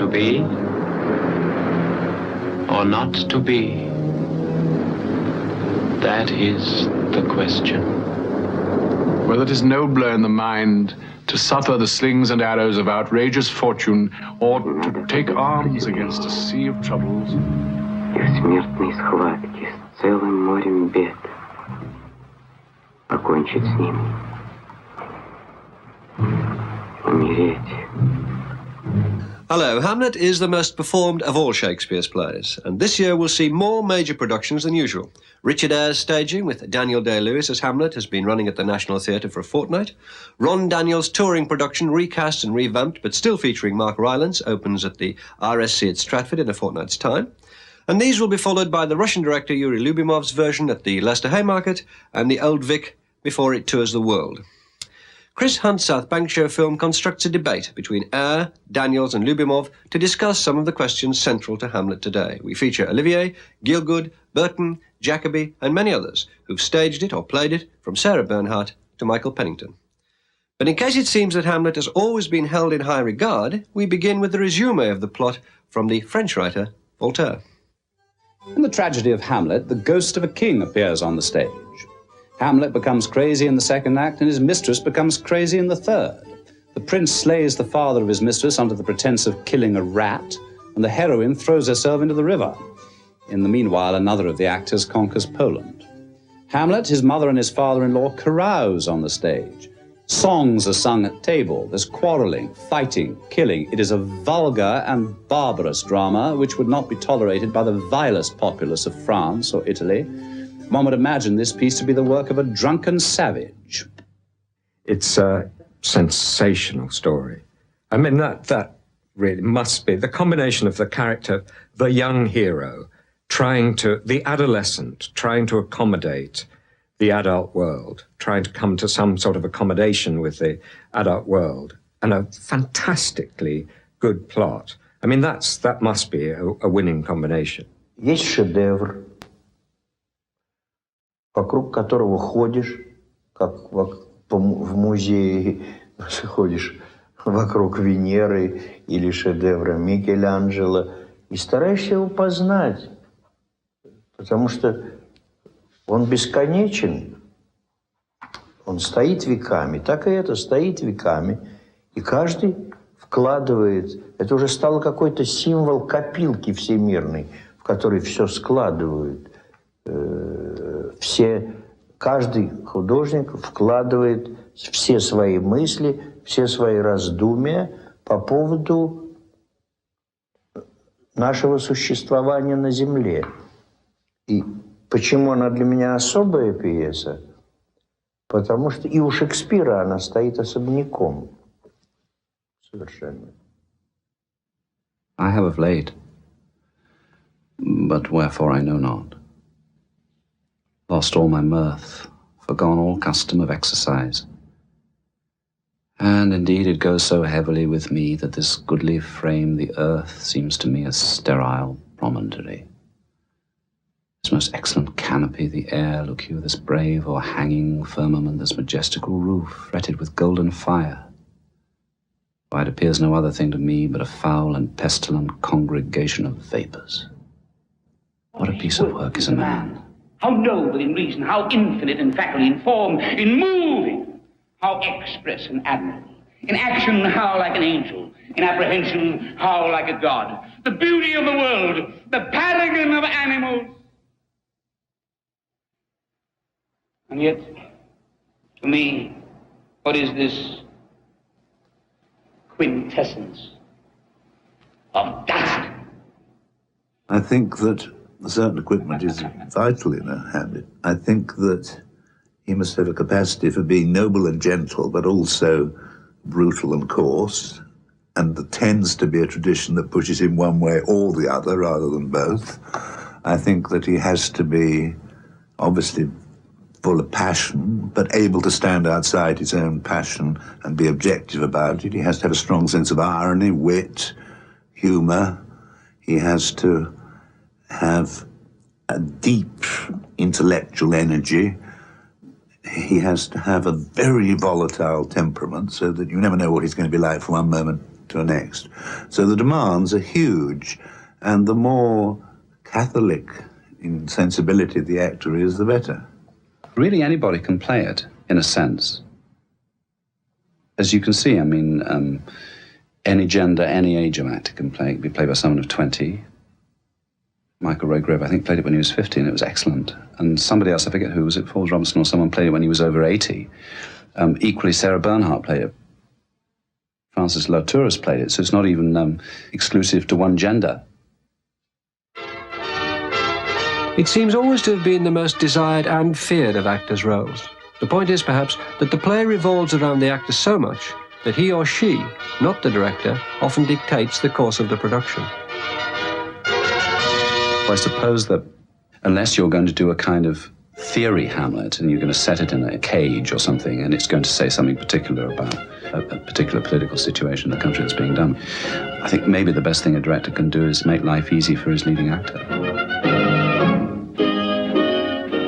To be or not to be? That is the question. Whether it is nobler in the mind to suffer the slings and arrows of outrageous fortune, or to take arms against a sea of troubles. И в смертной схватке с целым морем бед покончить с ними. Умереть. Hello, Hamlet is the most performed of all Shakespeare's plays, and this year we'll see more major productions than usual. Richard Eyre's staging with Daniel Day-Lewis as Hamlet has been running at the National Theatre for a fortnight. Ron Daniels' touring production, recast and revamped, but still featuring Mark Rylance, opens at the RSC at Stratford in a fortnight's time. And these will be followed by the Russian director Yuri Lyubimov's version at the Leicester Haymarket and the Old Vic before it tours the world. Chris Hunt's South Bank Show film constructs a debate between Eyre, Daniels and Lyubimov to discuss some of the questions central to Hamlet today. We feature Olivier, Gielgud, Burton, Jacobi and many others who've staged it or played it, from Sarah Bernhardt to Michael Pennington. But in case it seems that Hamlet has always been held in high regard, we begin with the résumé of the plot from the French writer Voltaire. In the tragedy of Hamlet, the ghost of a king appears on the stage. Hamlet becomes crazy in the second act, and his mistress becomes crazy in the third. The prince slays the father of his mistress under the pretense of killing a rat, and the heroine throws herself into the river. In the meanwhile, another of the actors conquers Poland. Hamlet, his mother and his father-in-law carouse on the stage. Songs are sung at table. There's quarreling, fighting, killing. It is a vulgar and barbarous drama which would not be tolerated by the vilest populace of France or Italy. One would imagine this piece to be the work of a drunken savage. It's a sensational story. I mean, that really must be the combination of the character, the young hero, the adolescent, trying to accommodate the adult world, trying to come to some sort of accommodation with the adult world, and a fantastically good plot. I mean, that must be a winning combination. Есть шедевр, вокруг которого ходишь, как в музее ходишь вокруг Венеры или шедевра Микеланджело, и стараешься его познать, потому что он бесконечен, он стоит веками, так и это стоит веками, и каждый вкладывает, это уже стало какой-то символ копилки всемирной, в которой все складывают. Каждый художник вкладывает все свои мысли, все свои раздумья по поводу нашего существования на Земле. И почему она для меня особая пьеса? Потому что и у Шекспира она стоит особняком. Совершенно. I have of late, but wherefore I know not, lost all my mirth, forgone all custom of exercise. And indeed it goes so heavily with me that this goodly frame, the earth, seems to me a sterile promontory. This most excellent canopy, the air, look you, this brave or hanging firmament, this majestical roof, fretted with golden fire. Why, it appears no other thing to me but a foul and pestilent congregation of vapours. What a piece of work is a man! How noble in reason, how infinite in faculty, in form, in moving, how express and admirable. In action, how like an angel. In apprehension, how like a god. The beauty of the world, the paragon of animals. And yet, to me, what is this quintessence of dust? I think that a certain equipment is vital in a Hamlet. I think that he must have a capacity for being noble and gentle, but also brutal and coarse. And there tends to be a tradition that pushes him one way or the other rather than both. I think that he has to be obviously full of passion, but able to stand outside his own passion and be objective about it. He has to have a strong sense of irony, wit, humour. He has to have a deep intellectual energy. He has to have a very volatile temperament so that you never know what he's going to be like from one moment to the next. So the demands are huge, and the more Catholic in sensibility the actor is, the better. Really, anybody can play it, in a sense. As you can see, I mean, any gender, any age of actor can play it. It can be played by someone of 20. Michael Redgrave, I think, played it when he was 50, and it was excellent. And somebody else, I forget who, was it Forbes-Robertson or someone, played it when he was over 80. Equally, Sarah Bernhardt played it. Francis Latour's played it, so it's not even exclusive to one gender. It seems always to have been the most desired and feared of actors' roles. The point is, perhaps, that the play revolves around the actor so much that he or she, not the director, often dictates the course of the production. I suppose that unless you're going to do a kind of theory Hamlet and you're going to set it in a cage or something and it's going to say something particular about a particular political situation in the country that's being done, I think maybe the best thing a director can do is make life easy for his leading actor.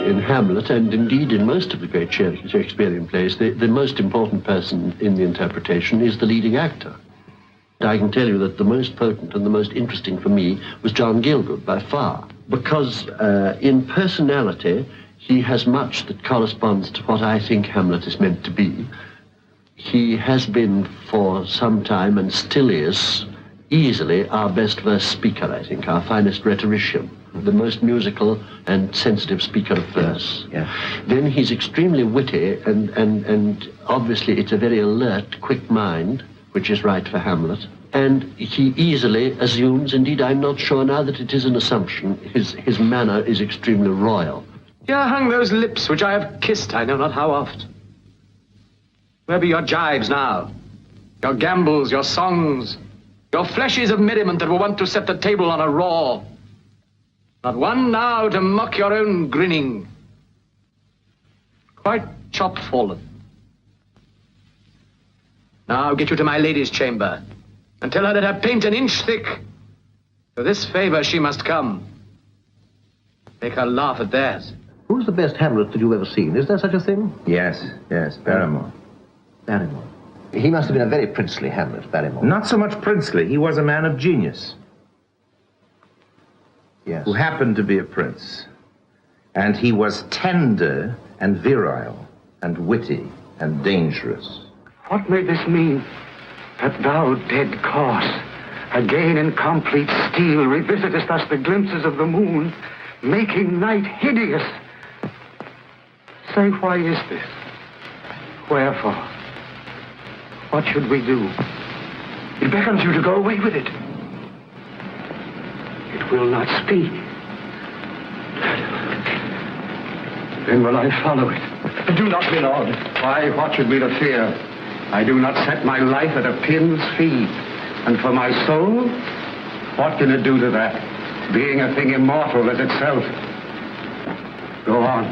In Hamlet, and indeed in most of the great Shakespearean plays, the most important person in the interpretation is the leading actor. I can tell you that the most potent and the most interesting for me was John Gielgud, by far, because in personality, he has much that corresponds to what I think Hamlet is meant to be. He has been for some time, and still is, easily our best verse speaker, I think, our finest rhetorician, the most musical and sensitive speaker of verse. Yeah. Then he's extremely witty, and obviously it's a very alert, quick mind, which is right for Hamlet. And he easily assumes, indeed I'm not sure now that it is an assumption, his manner is extremely royal. Here hung those lips which I have kissed I know not how oft. Where be your jibes now? Your gambols, your songs, your fleshes of merriment that were wont to set the table on a roar. Not one now to mock your own grinning. Quite chop fallen. Now get you to my lady's chamber, and tell her that her paint an inch thick. For this favor she must come. Make her laugh at theirs. Who's the best Hamlet that you've ever seen? Is there such a thing? Yes, Barrymore. Barrymore. He must have been a very princely Hamlet, Barrymore. Not so much princely. He was a man of genius. Yes. Who happened to be a prince. And he was tender and virile and witty and dangerous. What may this mean? That thou, dead corse, again in complete steel revisitest us the glimpses of the moon, making night hideous. Say, why is this? Wherefore? What should we do? It beckons you to go away with it. It will not speak. Then will I follow it. Do not, my lord. Why, what should be the fear? I do not set my life at a pin's fee. And for my soul, what can it do to that? Being a thing immortal as itself. Go on.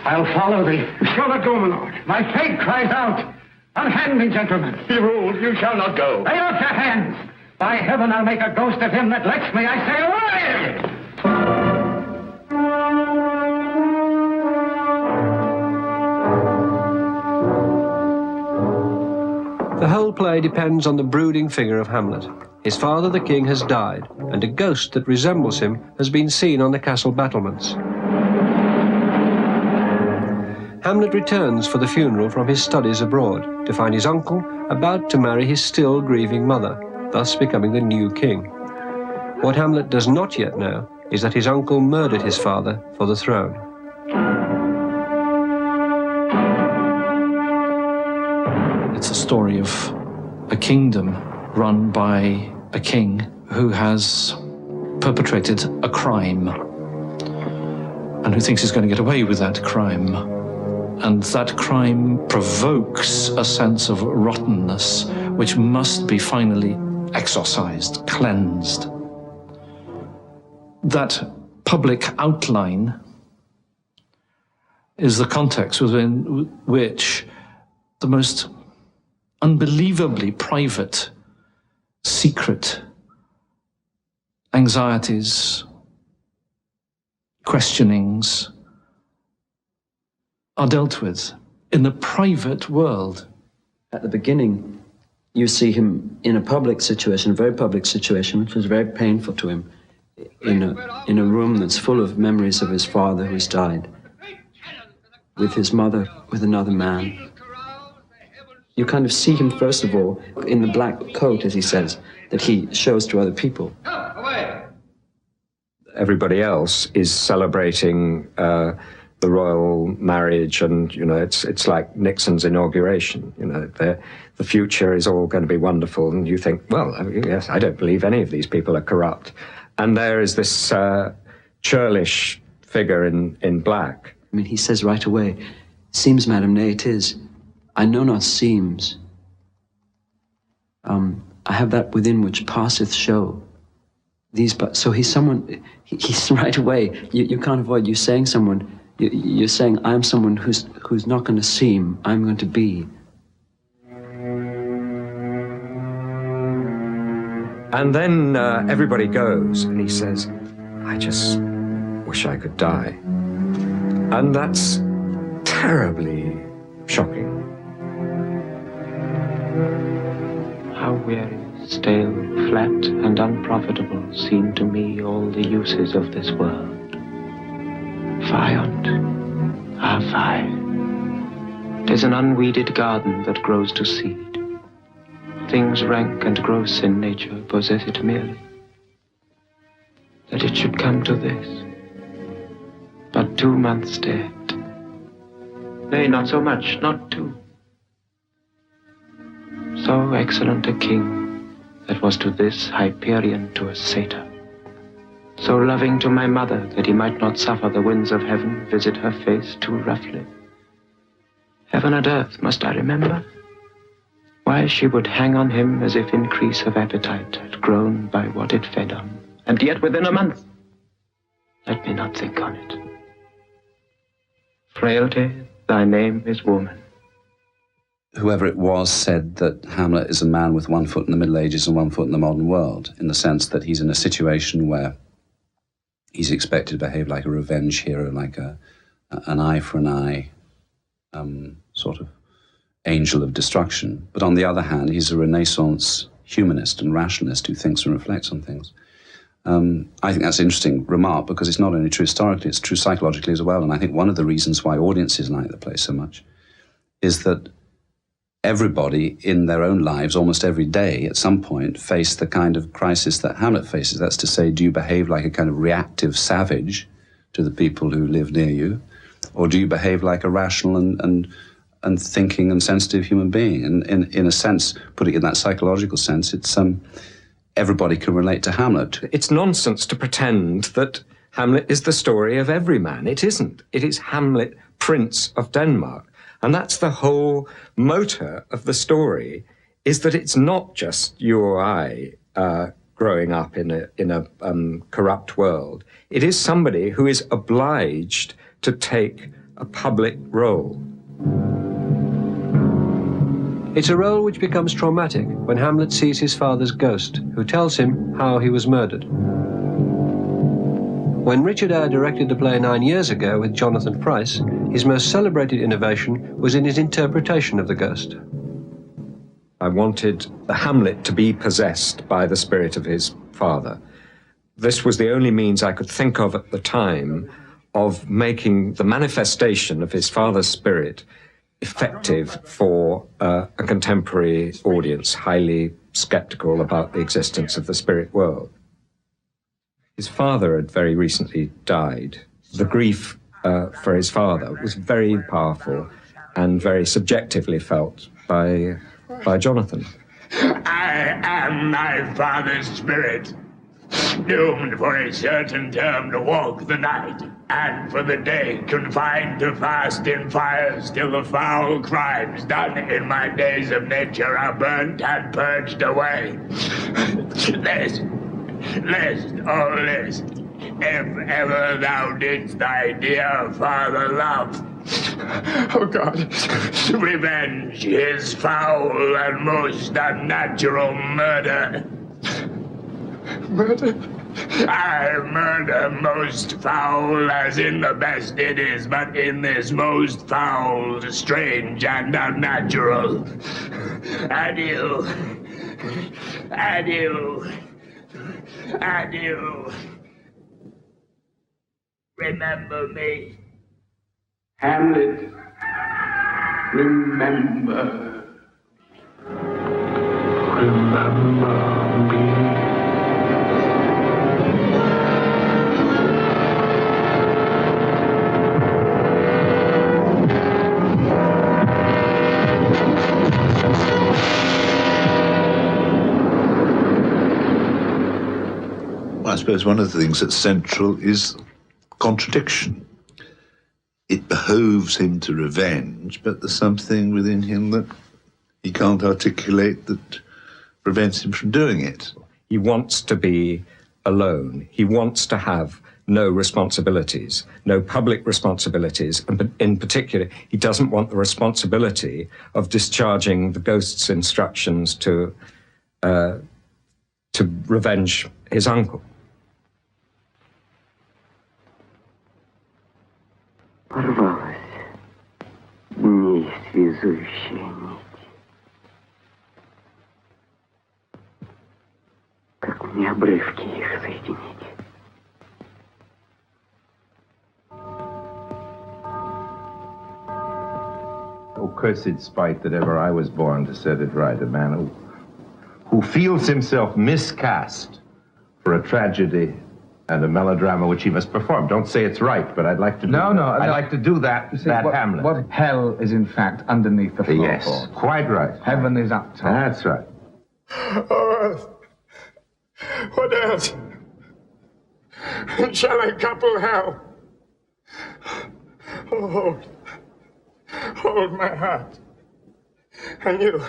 I'll follow thee. You shall not go, my lord. My fate cries out. Unhand me, gentlemen. Behold, you shall not go. Lay off your hands. By heaven, I'll make a ghost of him that lets me. I say, away! The whole play depends on the brooding figure of Hamlet. His father, the king, has died, and a ghost that resembles him has been seen on the castle battlements. Hamlet returns for the funeral from his studies abroad to find his uncle about to marry his still grieving mother, thus becoming the new king. What Hamlet does not yet know is that his uncle murdered his father for the throne. It's a story of a kingdom run by a king who has perpetrated a crime and who thinks he's going to get away with that crime. And that crime provokes a sense of rottenness which must be finally exorcised, cleansed. That public outline is the context within which the most unbelievably private, secret anxieties, questionings are dealt with in the private world. At the beginning, you see him in a public situation, a very public situation, which was very painful to him, in a room that's full of memories of his father who's died, with his mother, with another man. You kind of see him, first of all, in the black coat, as he says, that he shows to other people. Everybody else is celebrating the royal marriage, and it's like Nixon's inauguration. The future is all going to be wonderful, and you think, well, yes, I don't believe any of these people are corrupt. And there is this churlish figure in black. I mean, he says right away, "Seems, madam, nay, it is. I know not seems. I have that within which passeth show." So he's someone, he's right away, you can't avoid you saying someone, you're saying, I'm someone who's not going to seem, I'm going to be. And then everybody goes, and he says, "I just wish I could die." And that's terribly shocking. How weary, stale, flat, and unprofitable seem to me all the uses of this world. Fie on't, fie. 'Tis an unweeded garden that grows to seed. Things rank and gross in nature possess it merely. That it should come to this. But 2 months dead. Nay, not so much, not 2. So excellent a king that was to this Hyperion to a satyr. So loving to my mother that he might not suffer the winds of heaven visit her face too roughly. Heaven and earth must I remember? Why she would hang on him as if increase of appetite had grown by what it fed on, and yet within a month. Let me not think on it. Frailty, thy name is woman. Whoever it was said that Hamlet is a man with 1 foot in the Middle Ages and 1 foot in the modern world, in the sense that he's in a situation where he's expected to behave like a revenge hero, like an eye for an eye, sort of angel of destruction. But on the other hand, he's a Renaissance humanist and rationalist who thinks and reflects on things. I think that's an interesting remark, because it's not only true historically, it's true psychologically as well. And I think one of the reasons why audiences like the play so much is that everybody in their own lives, almost every day, at some point, face the kind of crisis that Hamlet faces. That's to say, do you behave like a kind of reactive savage to the people who live near you, or do you behave like a rational and thinking and sensitive human being? And in a sense, putting it in that psychological sense, it's everybody can relate to Hamlet. It's nonsense to pretend that Hamlet is the story of every man. It isn't. It is Hamlet, Prince of Denmark. And that's the whole motor of the story, is that it's not just you or I growing up in a corrupt world. It is somebody who is obliged to take a public role. It's a role which becomes traumatic when Hamlet sees his father's ghost, who tells him how he was murdered. When Richard Eyre directed the play 9 years ago with Jonathan Pryce, his most celebrated innovation was in his interpretation of the ghost. I wanted the Hamlet to be possessed by the spirit of his father. This was the only means I could think of at the time of making the manifestation of his father's spirit effective for a contemporary audience, highly skeptical about the existence of the spirit world. His father had very recently died. The grief for his father was very powerful and very subjectively felt by Jonathan. I am my father's spirit, doomed for a certain term to walk the night, and for the day confined to fast in fires till the foul crimes done in my days of nature are burnt and purged away. List, oh list, if ever thou didst thy dear father love, oh God, revenge his foul and most unnatural murder. Murder? I murder most foul, as in the best it is, but in this most foul, strange, and unnatural. Adieu. Adieu. Adieu. Remember me. Hamlet, remember. Remember me. I suppose one of the things that's central is contradiction. It behoves him to revenge, but there's something within him that he can't articulate that prevents him from doing it. He wants to be alone. He wants to have no responsibilities, no public responsibilities, and in particular, he doesn't want the responsibility of discharging the ghost's instructions to revenge his uncle. Порвалась несвязующая нить. Как мне обрывки их соединить? O cursed spite that ever I was born to set it right, a man who feels himself miscast for a tragedy and a melodrama which he must perform. Don't say it's right, but I'd like to do that. I'd like to do that, Hamlet. What hell is in fact underneath the floorboard. Yes, quite right. Heaven is up top. That's right. Oh, what else? Shall I couple hell? Oh, hold my heart. And you,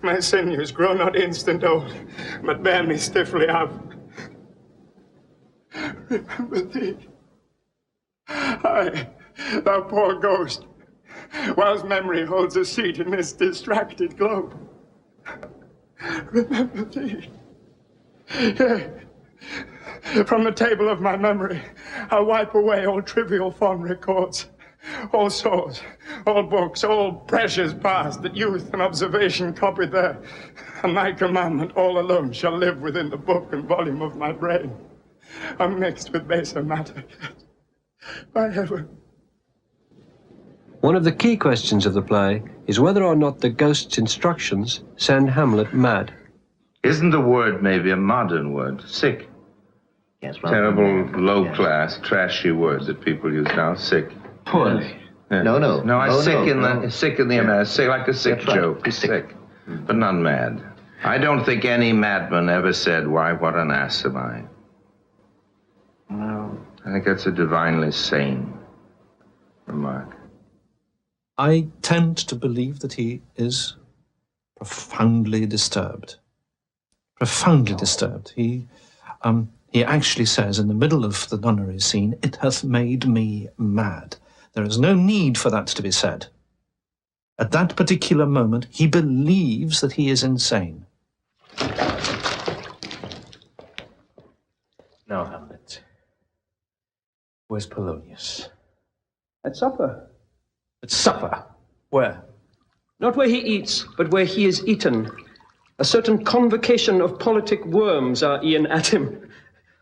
my sinews, grow not instant old, but bear me stiffly up. Remember thee. I, thou poor ghost, whilst memory holds a seat in this distracted globe. Remember thee. Yea, from the table of my memory, I'll wipe away all trivial fond records, all sores, all books, all precious past that youth and observation copied there. And thy commandment all alone shall live within the book and volume of my brain, unmixed with baser matter. By heaven. One of the key questions of the play is whether or not the ghost's instructions send Hamlet mad. Isn't the word maybe a modern word? Sick. Yes, well, terrible, low-class, trashy word that people use now. Sick. Poorly. Yeah. No, I sick in the sick like a sick joke. Sick. But not mad. I don't think any madman ever said, "Why, what an ass am I?" No. I think that's a divinely sane remark. I tend to believe that he is profoundly disturbed. Profoundly disturbed. He actually says in the middle of the nunnery scene, "It hath made me mad." There is no need for that to be said. At that particular moment, he believes that he is insane. Now, Hamlet, where's Polonius? At supper. At supper? Where? Not where he eats, but where he is eaten. A certain convocation of politic worms are e'en at him.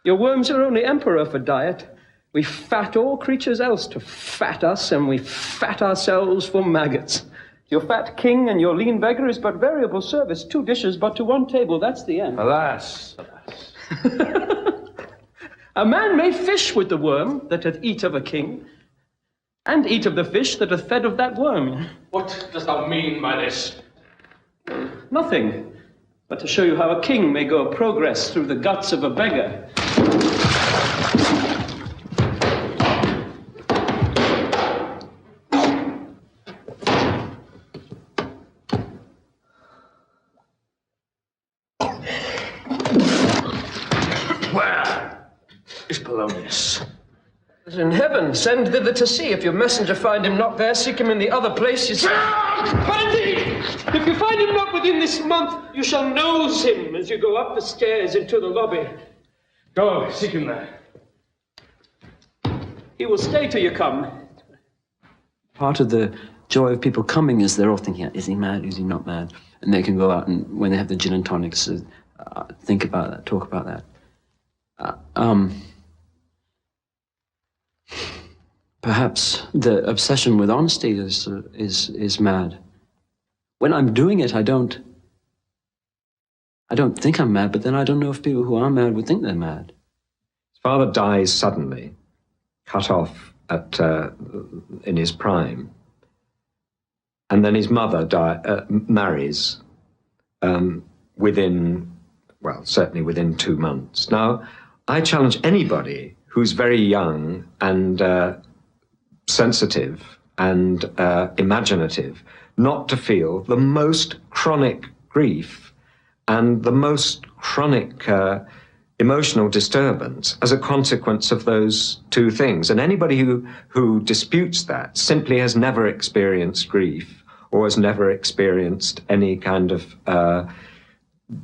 Your worms are only emperor for diet. We fat all creatures else to fat us, and we fat ourselves for maggots. Your fat king and your lean beggar is but variable service. 2 dishes, but to 1 table, that's the end. Alas, alas. A man may fish with the worm that hath eat of a king, and eat of the fish that hath fed of that worm. What dost thou mean by this? Nothing, but to show you how a king may go progress through the guts of a beggar. Where is Polonius? In heaven, send thither to see. If your messenger find him not there, seek him in the other places. But indeed, if you find him not within this month, you shall nose him as you go up the stairs into the lobby. Go, seek him there. He will stay till you come. Part of the joy of people coming is they're all thinking, is he mad, is he not mad? And they can go out and, when they have the gin and tonics, think about that, talk about that. Perhaps the obsession with honesty is mad. When I'm doing it, I don't think I'm mad, but then I don't know if people who are mad would think they're mad. His father dies suddenly, cut off in his prime. And then his mother marries certainly within 2 months. Now, I challenge anybody who's very young and sensitive and imaginative not to feel the most chronic grief and the most chronic emotional disturbance as a consequence of those two things. And anybody who disputes that simply has never experienced grief or has never experienced any kind of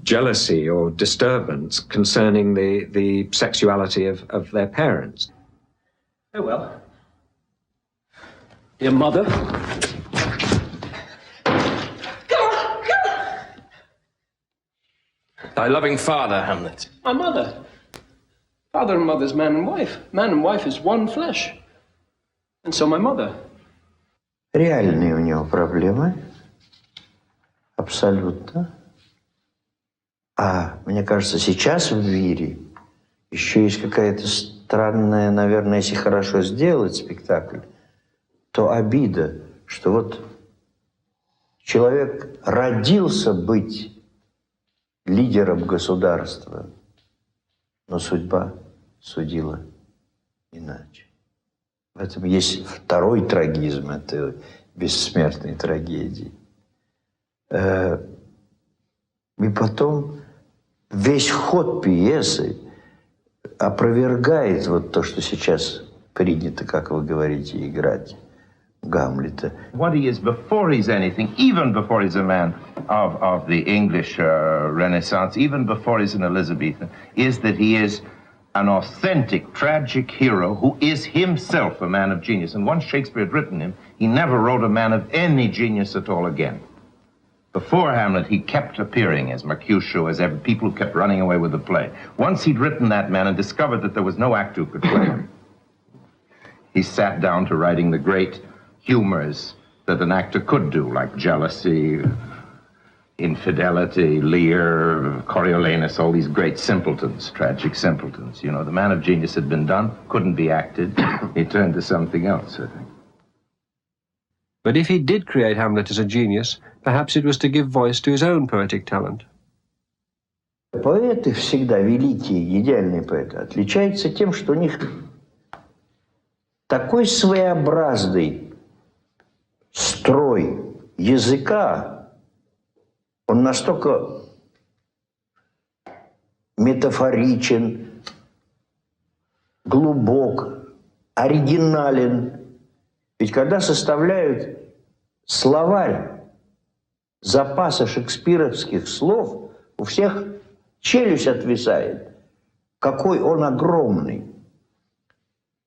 jealousy or disturbance concerning the sexuality of their parents. Oh, well. Your mother? Thy loving father, Hamlet. My mother. Father and mother's man and wife. Man and wife is one flesh. And so my mother. Реальные у него проблемы. Абсолютно. А мне кажется, сейчас в мире еще есть какая-то странная, наверное, если хорошо сделать спектакль, то обида, что вот человек родился быть лидером государства, но судьба судила иначе. В этом есть второй трагизм этой бессмертной трагедии. И потом весь ход пьесы опровергает вот то, что сейчас принято, как вы говорите, играть Гамлета. What he is before he's anything, even before he's a man of the English Renaissance, even before he's an Elizabethan, is that he is an authentic, tragic hero who is himself a man of genius. And once Shakespeare had written him, he never wrote a man of any genius at all again. Before Hamlet, he kept appearing as Mercutio, as people who kept running away with the play. Once he'd written that man and discovered that there was no actor who could play him, he sat down to writing the great humors that an actor could do, like jealousy, infidelity, Lear, Coriolanus, all these great simpletons, tragic simpletons. You know, the man of genius had been done, couldn't be acted. He turned to something else, I think. But if he did create Hamlet as a genius, perhaps it was to give voice to his own poetic talent. Поэты всегда, великие, идеальные поэты, отличаются тем, что у них такой своеобразный строй языка, он настолько метафоричен, глубок, оригинален. Ведь когда составляют словарь запаса шекспировских слов, у всех челюсть отвисает. Какой он огромный.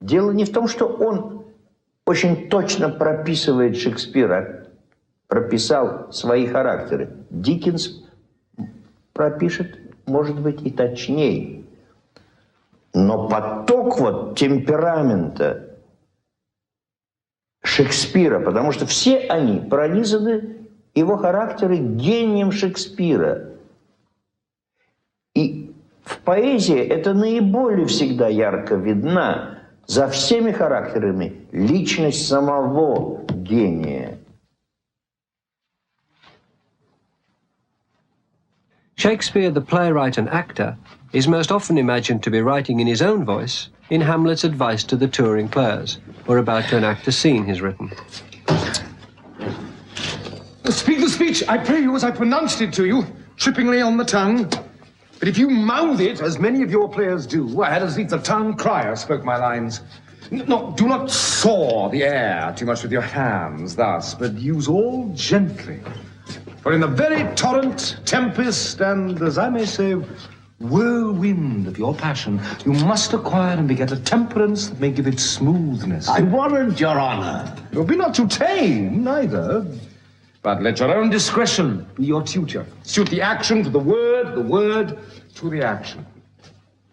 Дело не в том, что он очень точно прописывает Шекспира, прописал свои характеры. Диккенс пропишет, может быть, и точнее. Но поток вот темперамента Шекспира, потому что все они пронизаны его характеры гением Шекспира. И в поэзии это наиболее всегда ярко видна. За всеми характерами личность самого гения. Shakespeare, the playwright and actor, is most often imagined to be writing in his own voice in Hamlet's advice to the touring players, or about to enact a scene he's written. Speak the speech, I pray you, as I pronounced it to you, trippingly on the tongue. But if you mouth it, as many of your players do, I had as if the town crier spoke my lines. No, do not saw the air too much with your hands thus, but use all gently. For in the very torrent, tempest, and, as I may say, whirlwind of your passion, you must acquire and beget a temperance that may give it smoothness. I warrant, Your Honor. Be not too tame, neither. But let your own discretion be your tutor. Suit the action to the word to the action.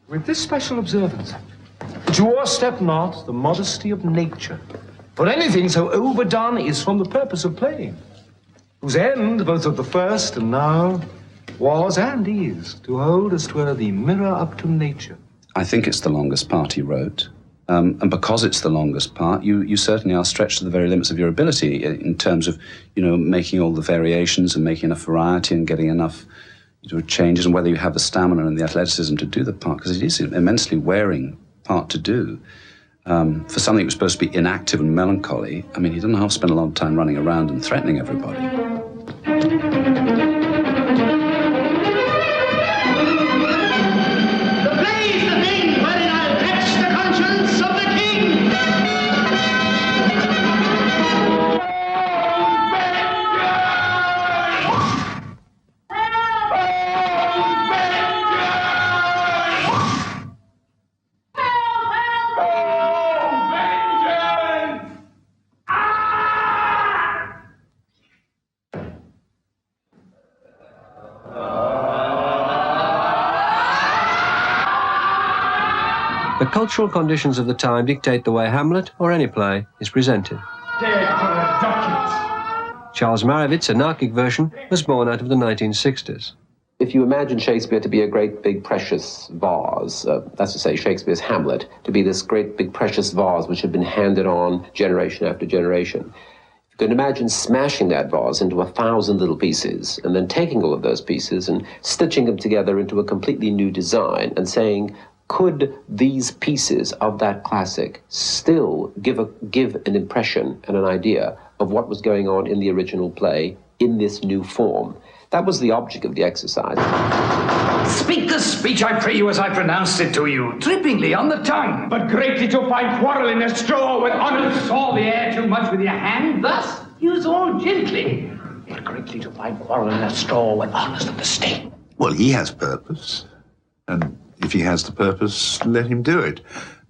With this special observance, that you o'erstep not the modesty of nature, for anything so overdone is from the purpose of playing, whose end, both of the first and now, was and is to hold as 'twere the mirror up to nature. I think it's the longest part he wrote. And because it's the longest part, you certainly are stretched to the very limits of your ability in terms of, making all the variations and making enough variety and getting enough changes, and whether you have the stamina and the athleticism to do the part, because it is an immensely wearing part to do. For something that was supposed to be inactive and melancholy, I mean, he doesn't have to spend a lot of time running around and threatening everybody. The cultural conditions of the time dictate the way Hamlet, or any play, is presented. Charles Marowitz' anarchic version was born out of the 1960s. If you imagine Shakespeare to be a great big precious vase, that's to say Shakespeare's Hamlet, to be this great big precious vase which had been handed on generation after generation, you can imagine smashing that vase into 1,000 little pieces and then taking all of those pieces and stitching them together into a completely new design and saying, could these pieces of that classic still give an impression and an idea of what was going on in the original play in this new form? That was the object of the exercise. Speak the speech, I pray you, as I pronounced it to you, trippingly on the tongue. But greatly to find quarrel in a straw with honor. Saw the air too much with your hand, thus use all gently. But greatly to find quarrel in a straw with honors of the state. Well, he has purpose, and if he has the purpose, let him do it.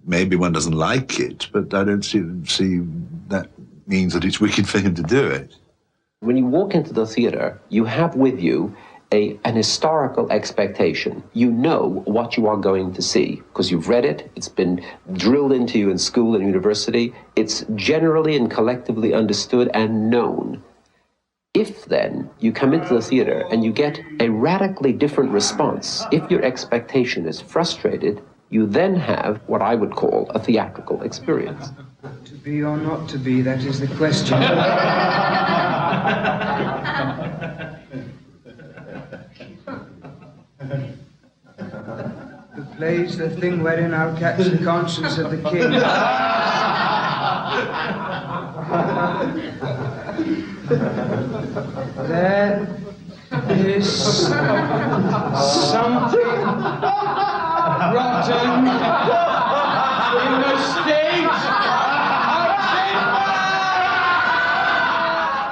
Maybe one doesn't like it, but I don't see that means that it's wicked for him to do it. When you walk into the theater, you have with you an historical expectation. You know what you are going to see because you've read it, it's been drilled into you in school and university, it's generally and collectively understood and known. If then you come into the theater and you get a radically different response, if your expectation is frustrated, you then have what I would call a theatrical experience. To be or not to be, that is the question. The play's the thing wherein I'll catch the conscience of the king. There is something rotten in the state.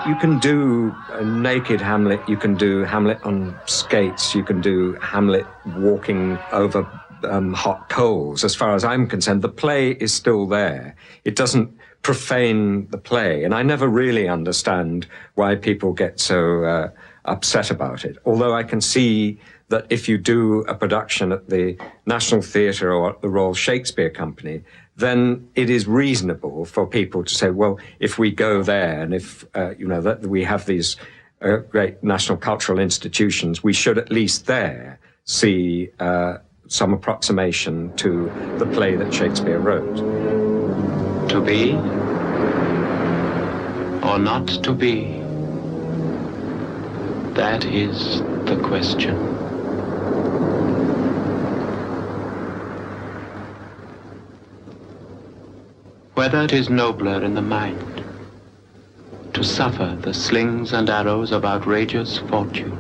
You can do a naked Hamlet, you can do Hamlet on skates, you can do Hamlet walking over hot coals. As far as I'm concerned, the play is still there. It doesn't profane the play, and I never really understand why people get so upset about it. Although I can see that if you do a production at the National Theatre or at the Royal Shakespeare Company, then it is reasonable for people to say, well, if we go there and if, that we have these great national cultural institutions, we should at least there see some approximation to the play that Shakespeare wrote. To be or not to be, that is the question. Whether it is nobler in the mind to suffer the slings and arrows of outrageous fortune,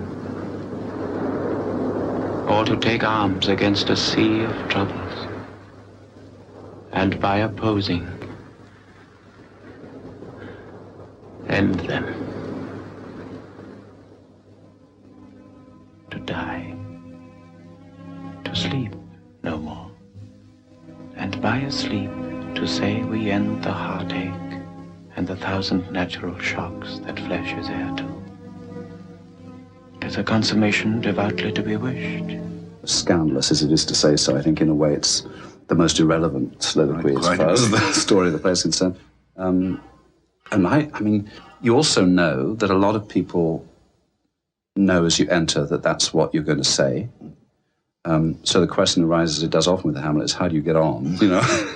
or to take arms against a sea of troubles, and by opposing, end them, to die. to sleep no more, and by a sleep to say we end the heartache and the thousand natural shocks that flesh is heir to. 'Tis a consummation devoutly to be wished. Scandalous as it is to say so, I think in a way it's the most irrelevant soliloquy as far as the story of the play is concerned. And I mean, you also know that a lot of people know as you enter that that's what you're going to say. So the question arises, it does often with the Hamlet, is how do you get on,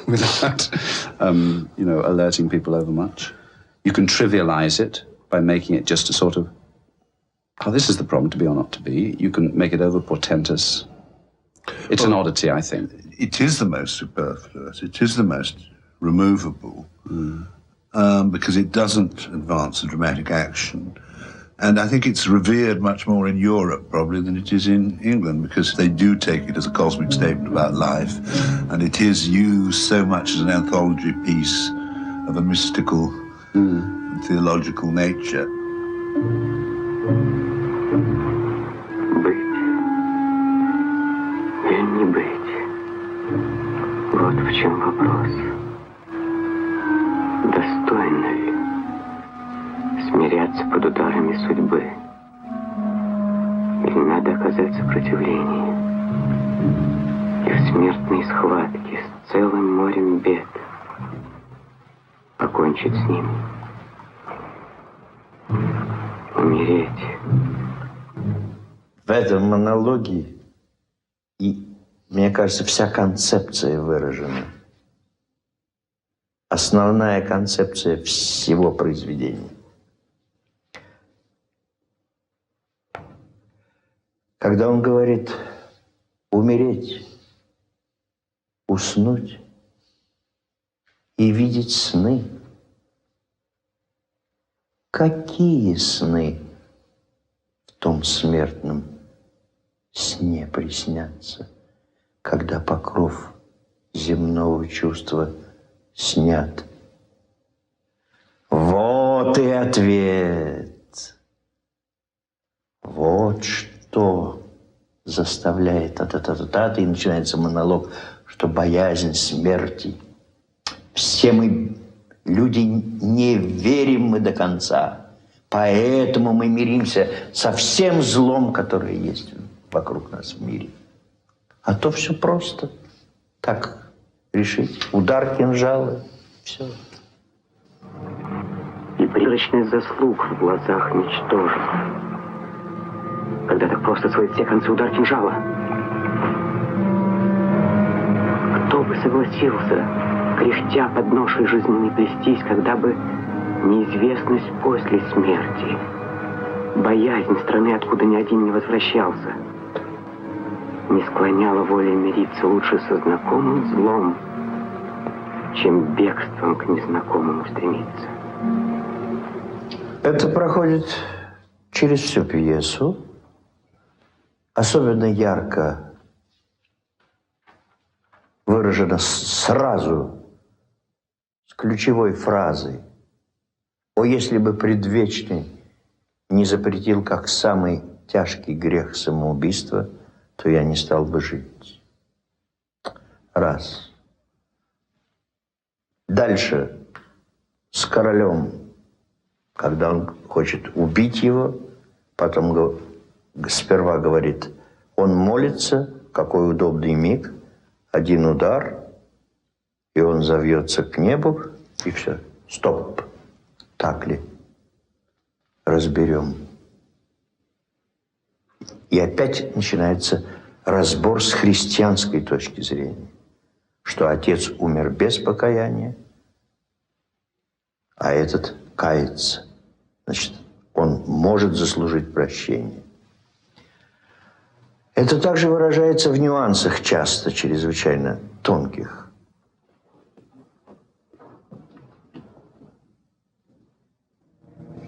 without, alerting people overmuch? You can trivialize it by making it just a sort of, oh, this is the problem, to be or not to be. You can make it over portentous. It's an oddity, I think. It is the most superfluous. It is the most removable, because it doesn't advance the dramatic action. And I think it's revered much more in Europe, probably, than it is in England, because they do take it as a cosmic statement about life, and it is used so much as an anthology piece of a mystical and theological nature. Не быть. Вот в чем вопрос. Достойно ли смиряться под ударами судьбы? Или надо оказать сопротивление и в смертной схватке с целым морем бед покончить с ним? Умереть. В этом монологе и, мне кажется, вся концепция выражена. Основная концепция всего произведения. Когда он говорит умереть, уснуть и видеть сны. Какие сны в том смертном сне приснятся, когда покров земного чувства снят? Вот и ответ. Вот что заставляет и начинается монолог, что боязнь смерти. Все мы, люди, не верим мы до конца, поэтому мы миримся со всем злом, которое есть вокруг нас в мире. А то все просто. Так решить. Удар кинжала. Все. И призрачность заслуг в глазах ничтожна. Когда так просто сводит все концы удар кинжала. Кто бы согласился, кряхтя под ношей жизненной плестись, когда бы неизвестность после смерти, боязнь страны, откуда ни один не возвращался, не склоняла волей мириться лучше со знакомым злом, чем бегством к незнакомому стремиться. Это проходит через всю пьесу. Особенно ярко выражено сразу с ключевой фразой: «О, если бы предвечный не запретил как самый тяжкий грех самоубийства, то я не стал бы жить». Раз. Дальше с королем, когда он хочет убить его, потом сперва говорит, он молится, какой удобный миг, один удар, и он завьется к небу, и все. Стоп. Так ли? Разберем. И опять начинается разбор с христианской точки зрения, что отец умер без покаяния, а этот кается. Значит, он может заслужить прощение. Это также выражается в нюансах, часто чрезвычайно тонких.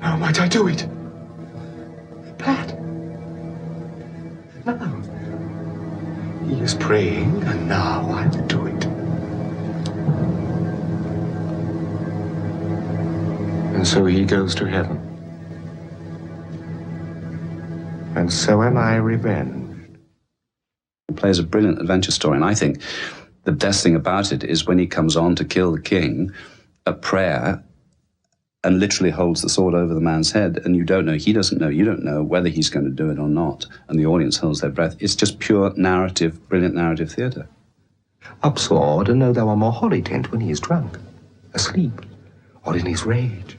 Now might I do it? Pat? Now. He is praying, and now I will do it. And so he goes to heaven. And so am I revenged. The play is a brilliant adventure story, and I think the best thing about it is when he comes on to kill the king, a prayer, and literally holds the sword over the man's head, and you don't know, he doesn't know, you don't know whether he's going to do it or not, and the audience holds their breath. It's just pure narrative, brilliant narrative theatre. Absurd, and no thou are more holitent when he is drunk, asleep, or in his rage,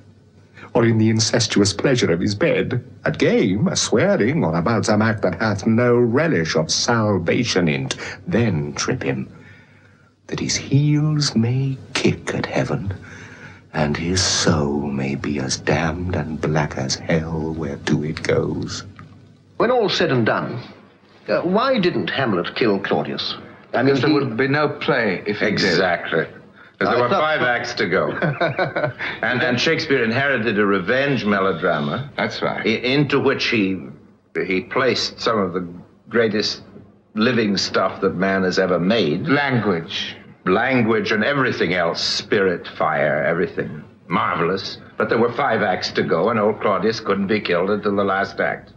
or in the incestuous pleasure of his bed, at game, a swearing, or about some act that hath no relish of salvation in't. Then trip him, that his heels may kick at heaven, and his soul may be as damned and black as hell whereto it goes. When all's said and done, why didn't Hamlet kill Claudius? I mean, because there would be no play if he Exactly. Because there were 5 acts to go. and Shakespeare inherited a revenge melodrama. That's right. Into which he placed some of the greatest living stuff that man has ever made. Language and everything else, spirit, fire, everything. Marvelous. But there were 5 acts to go, and old Claudius couldn't be killed until the last act.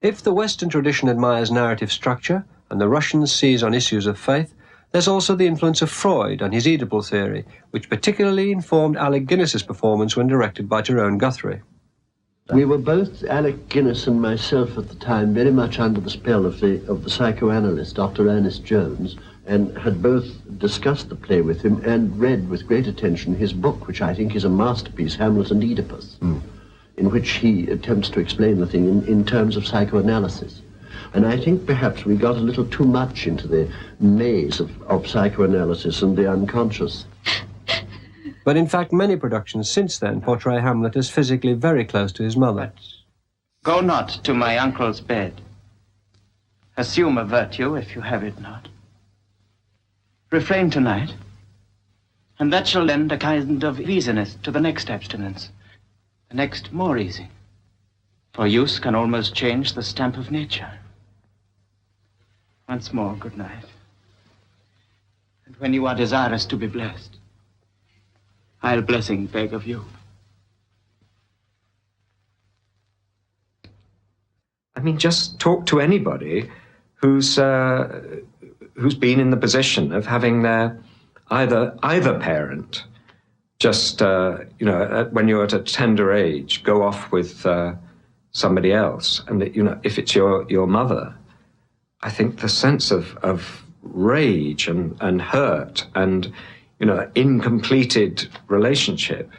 If the Western tradition admires narrative structure, and the Russians seize on issues of faith, there's also the influence of Freud and his Oedipal theory, which particularly informed Alec Guinness's performance when directed by Tyrone Guthrie. We were both, Alec Guinness and myself at the time, very much under the spell of the psychoanalyst, Dr. Ernest Jones, and had both discussed the play with him and read with great attention his book, which I think is a masterpiece, Hamlet and Oedipus, in which he attempts to explain the thing in terms of psychoanalysis. And I think perhaps we got a little too much into the maze of psychoanalysis and the unconscious. But in fact, many productions since then portray Hamlet as physically very close to his mother. Go not to my uncle's bed. Assume a virtue if you have it not. Refrain tonight, and that shall lend a kind of easiness to the next abstinence, the next more easy. For use can almost change the stamp of nature. Once more, good night. And when you are desirous to be blessed, I'll blessing beg of you. I mean, just talk to anybody who's been in the position of having their either parent just when you're at a tender age go off with somebody else, and if it's your mother, I think the sense of rage and hurt and incompleted relationship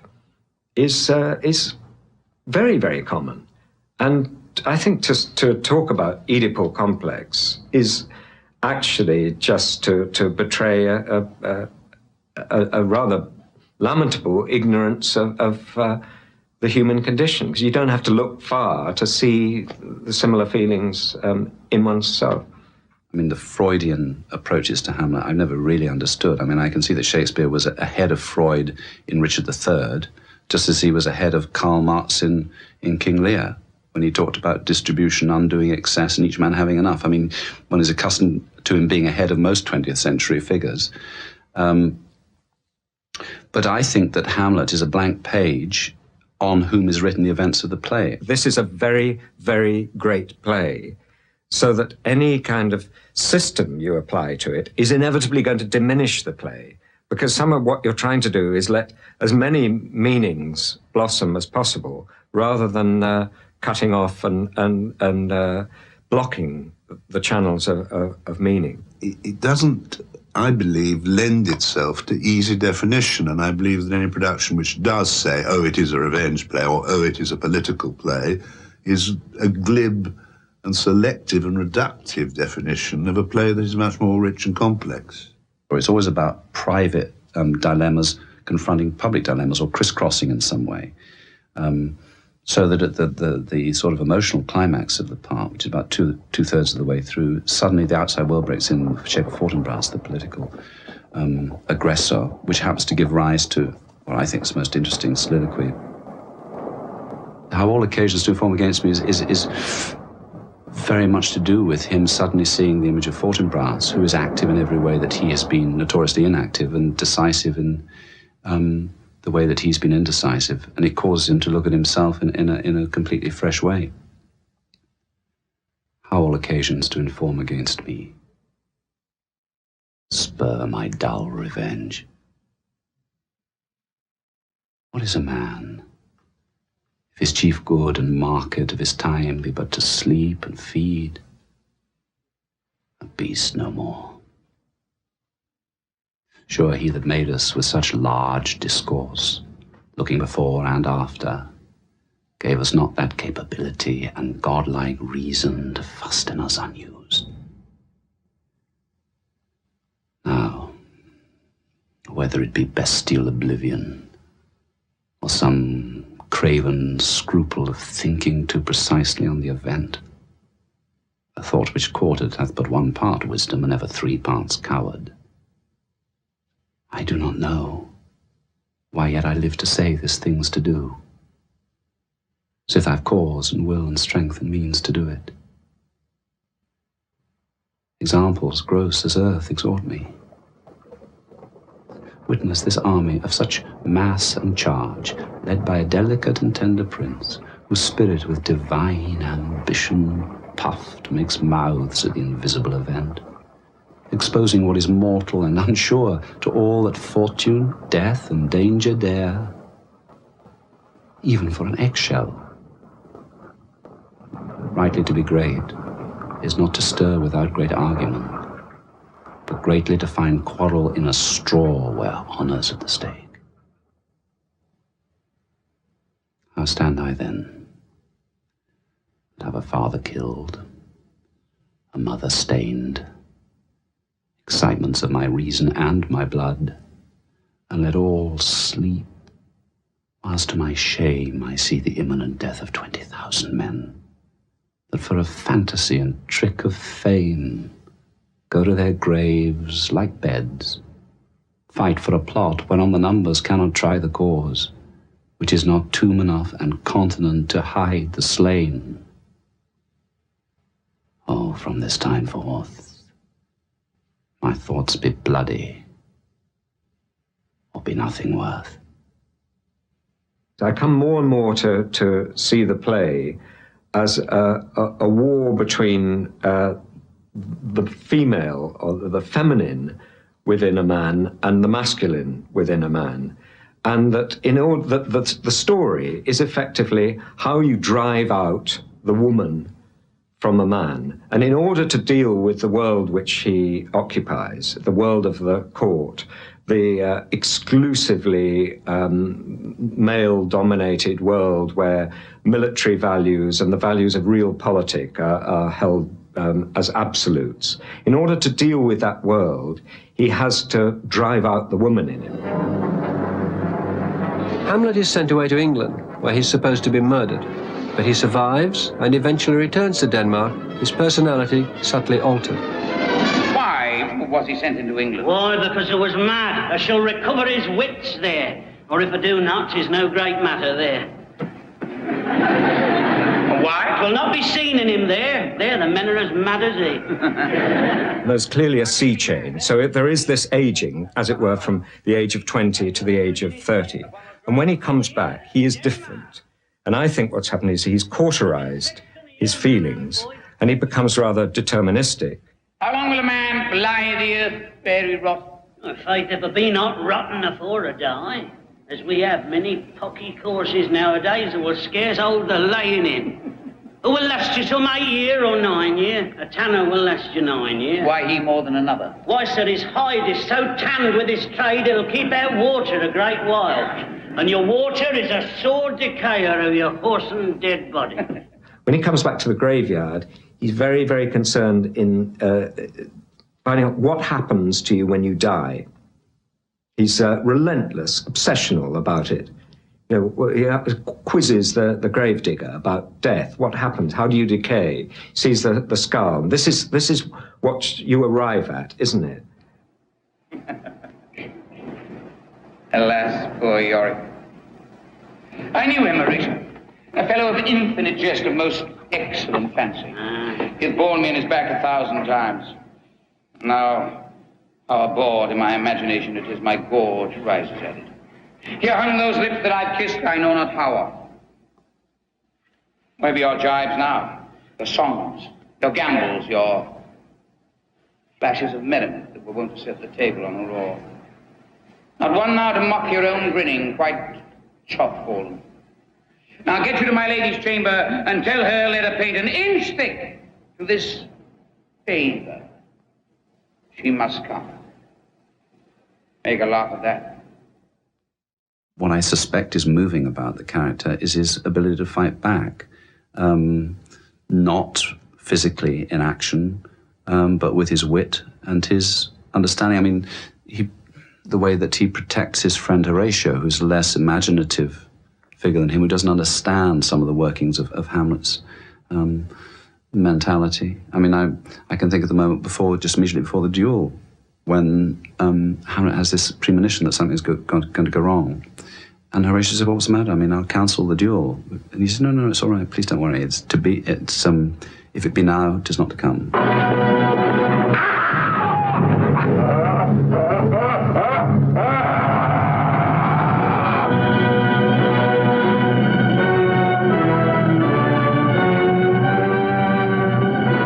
is very, very common. And I think to talk about Oedipal complex is actually just to betray a rather lamentable ignorance of the human condition, because you don't have to look far to see the similar feelings in oneself. I mean, the Freudian approaches to Hamlet, I've never really understood. I mean, I can see that Shakespeare was ahead of Freud in Richard III, just as he was ahead of Karl Marx in King Lear, when he talked about distribution, undoing excess, and each man having enough. I mean, one is accustomed to him being ahead of most 20th century figures. But I think that Hamlet is a blank page on whom is written the events of the play. This is a very, very great play, so that any kind of system you apply to it is inevitably going to diminish the play, because some of what you're trying to do is let as many meanings blossom as possible, rather than cutting off and blocking the channels of meaning. It doesn't, I believe, lend itself to easy definition, and I believe that any production which does say, oh, it is a revenge play, or oh, it is a political play, is a glib and selective and reductive definition of a play that is much more rich and complex. It's always about private dilemmas confronting public dilemmas, or crisscrossing in some way. So that at the sort of emotional climax of the part, which is about two-thirds of the way through, suddenly the outside world breaks in the shape of Fortinbras, the political aggressor, which happens to give rise to what I think is the most interesting soliloquy. How All Occasions Do Form Against Me is very much to do with him suddenly seeing the image of Fortinbras, who is active in every way that he has been notoriously inactive, and decisive in the way that he's been indecisive, and it causes him to look at himself in a completely fresh way. How all occasions to inform against me. Spur my dull revenge. What is a man, if his chief good and market of his time be but to sleep and feed? A beast no more. Sure, he that made us with such large discourse, looking before and after, gave us not that capability and godlike reason to fasten us unused. Now, whether it be bestial oblivion, or some craven scruple of thinking too precisely on the event, a thought which courted hath but one part wisdom and ever 3 parts coward. I do not know, why yet I live to say this thing's to do, sith I've cause and will and strength and means to do it. Examples gross as earth exhort me. Witness this army of such mass and charge, led by a delicate and tender prince, whose spirit with divine ambition puffed makes mouths at the invisible event, exposing what is mortal and unsure to all that fortune, death, and danger dare, even for an eggshell. Rightly to be great is not to stir without great argument, but greatly to find quarrel in a straw where honour's at the stake. How stand I then? And have a father killed, a mother stained, excitements of my reason and my blood, and let all sleep, whilst to my shame I see the imminent death of 20,000 men, that for a fantasy and trick of fame go to their graves like beds, fight for a plot whereon the numbers cannot try the cause, which is not tomb enough and continent to hide the slain. Oh, from this time forth, my thoughts be bloody, or be nothing worth. I come more and more to see the play as a war between the female or the feminine within a man and the masculine within a man, and that in order that the story is effectively how you drive out the woman from a man, and in order to deal with the world which he occupies, the world of the court, the exclusively male-dominated world where military values and the values of real politic are held as absolutes. In order to deal with that world, he has to drive out the woman in him. Hamlet is sent away to England, where he's supposed to be murdered. But he survives and eventually returns to Denmark, his personality subtly altered. Why was he sent into England? Why, because he was mad. I shall recover his wits there. Or if I do not, 'tis no great matter there. Why? It will not be seen in him there. There, the men are as mad as he. There's clearly a sea change. So there is this aging, as it were, from the age of 20 to the age of 30. And when he comes back, he is different. And I think what's happened is he's cauterized his feelings, and he becomes rather deterministic. How long will a man lie the earth very rot? Faith, if I be not rotten afore I die, as we have many pocky courses nowadays that will scarce hold the laying in. Who will last you some 8 year or 9 year? A tanner will last you 9 year. Why he more than another? Why, sir, his hide is so tanned with his trade it'll keep out water a great while. And your water is a sore decayer of your whoreson dead body. When he comes back to the graveyard, he's very, very concerned in finding out what happens to you when you die. He's relentless, obsessional about it. You know, he quizzes the gravedigger about death. What happens? How do you decay? Sees the skull. This is what you arrive at, isn't it? Alas, poor Yorick. I knew him, Richard. A fellow of infinite jest, of most excellent fancy. He had borne me in his back 1,000 times. Now, how abhorred in my imagination it is, my gorge rises at it. Here hung those lips that I've kissed I know not how. Where be your jibes now? The songs, Your gambols, your flashes of merriment that were wont to set the table on a roar. Not one now to mock your own grinning, quite chop-fallen. Now get you to my lady's chamber and tell her let her paint an inch thick to this favor. She must come. Make a laugh of that. What I suspect is moving about the character is his ability to fight back. Not physically in action, but with his wit and his understanding. I mean, the way that he protects his friend Horatio, who's a less imaginative figure than him, who doesn't understand some of the workings of Hamlet's mentality. I mean, I can think of the moment before, just immediately before the duel, when Hamlet has this premonition that something's going to go wrong. And Horatio said, "What's the matter? I mean, I'll cancel the duel." And he said, "No, it's all right. Please don't worry. It's to be. It's if it be now, 'tis not to come."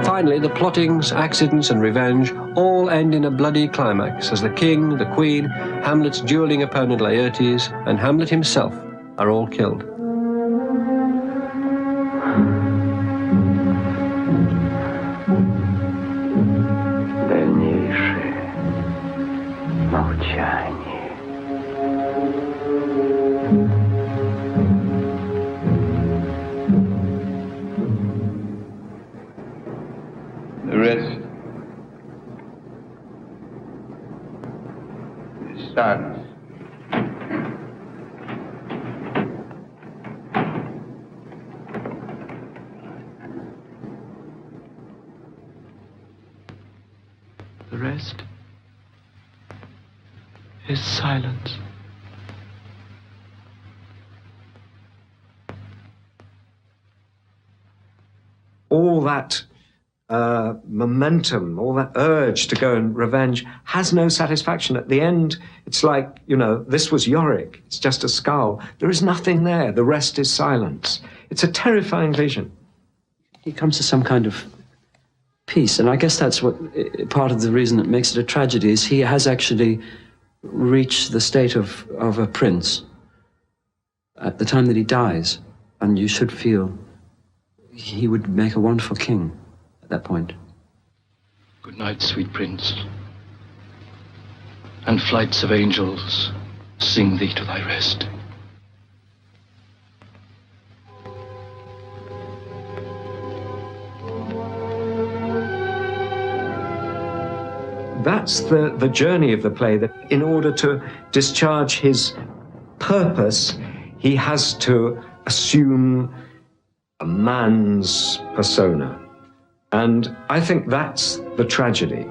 Finally, the plottings, accidents, and revenge all end in a bloody climax as the king, the queen, Hamlet's dueling opponent Laertes, and Hamlet himself are all killed. Дальнейшее молчание. The rest is silence. The rest is silence. All that momentum, all that urge to go and revenge has no satisfaction. At the end, it's like, this was Yorick. It's just a skull. There is nothing there. The rest is silence. It's a terrifying vision. He comes to some kind of peace, and I guess that's what part of the reason that makes it a tragedy is he has actually reached the state of a prince at the time that he dies, and you should feel he would make a wonderful king at that point. Good night, sweet prince, and flights of angels sing thee to thy rest. That's the journey of the play, that in order to discharge his purpose, he has to assume a man's persona. And I think that's the tragedy.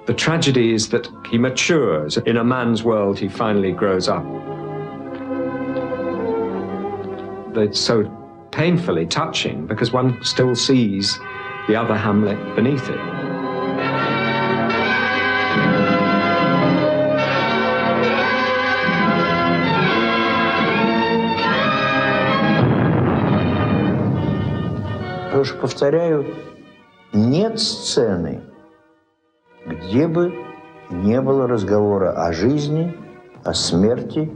The tragedy is that he matures. In a man's world, he finally grows up. It's so painfully touching because one still sees the other Hamlet beneath it. Я уж повторяю, нет сцены, где бы не было разговора о жизни, о смерти,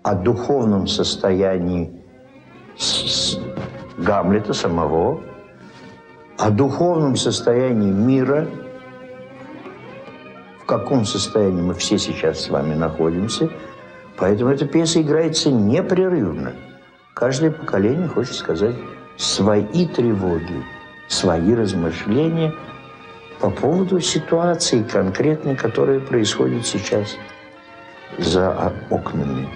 о духовном состоянии Гамлета самого, о духовном состоянии мира, в каком состоянии мы все сейчас с вами находимся. Поэтому эта пьеса играется непрерывно. Каждое поколение хочет сказать свои тревоги, свои размышления по поводу ситуации конкретной, которая происходит сейчас за окнами.